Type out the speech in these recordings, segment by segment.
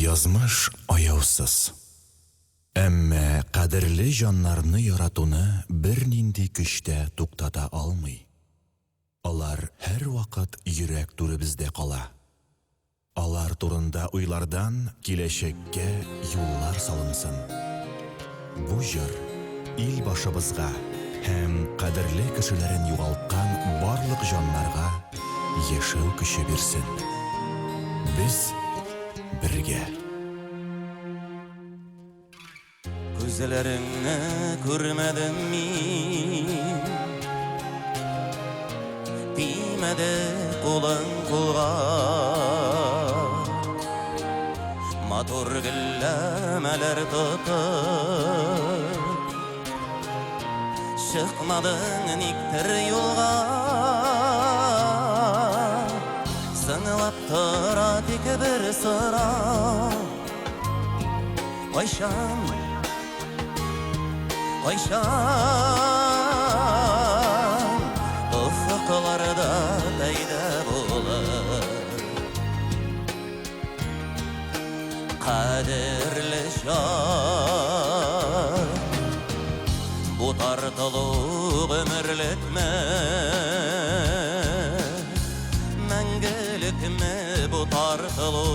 Язмыш аяусыз. Әмма қадірлі жаннарны яратуны бір нинди күштә туктата алмый. Алар һәр вакыт йөрәк туры бездә кала. Алар турында уйлардан киләчәккә юллар салынсын. Бу җыр ил башыбызга һәм кадерле кешеләрен югалткан барлык җаннарга яшәү көче бирсен. Без бергә. Күзләреңне күрмәдем мин, тимәде кулың кулга. Матур гөлләмәләр тотып, чыкмадың никтер юлга. Сыңлап тора тик бер сора, кайчан ufuklarda payda bulur. Kaderli şan, bu tartılı ömürlük mü, мәңгілік мі bu tartılı?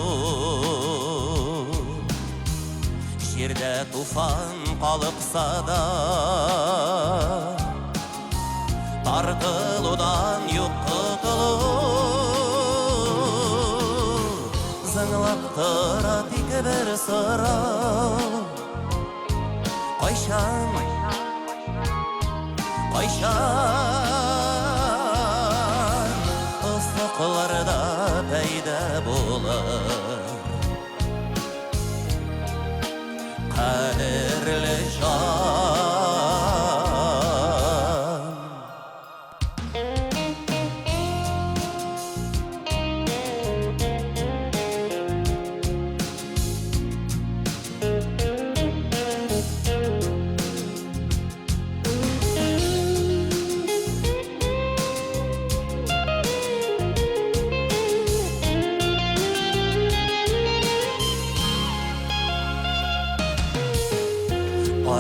Жерде туфан қалыпса да, тартылудан юк құтылу. Зыңлап тұра тик бір сыра, қайшан ufuklarda payda bulur. Kaderli can.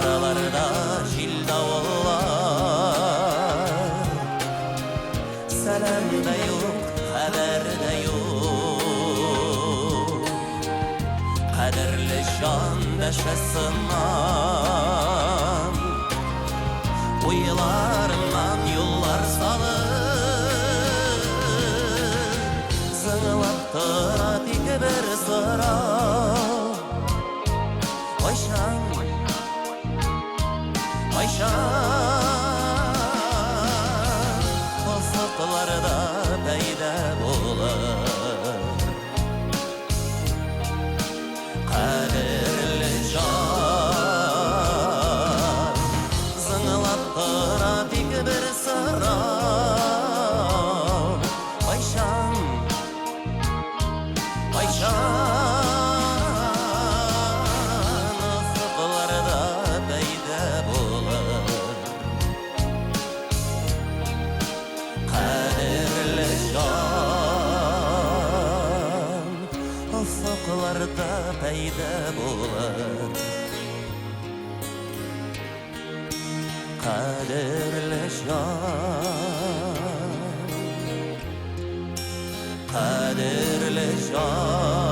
Aralarda jil davullar, selam da yok, haber de yok. Kaderli şan deşesinden, uylarından yollar salır. Zыңlap тұра тик бір sıra, kayşan ufuklarda payda bulur. Kaderli can, zыңlap тұра тик бір sıra, kayşan ufuklarda payda bulur. Kaderli can, ufuklarda payda bulur. Kaderli can, kaderli can.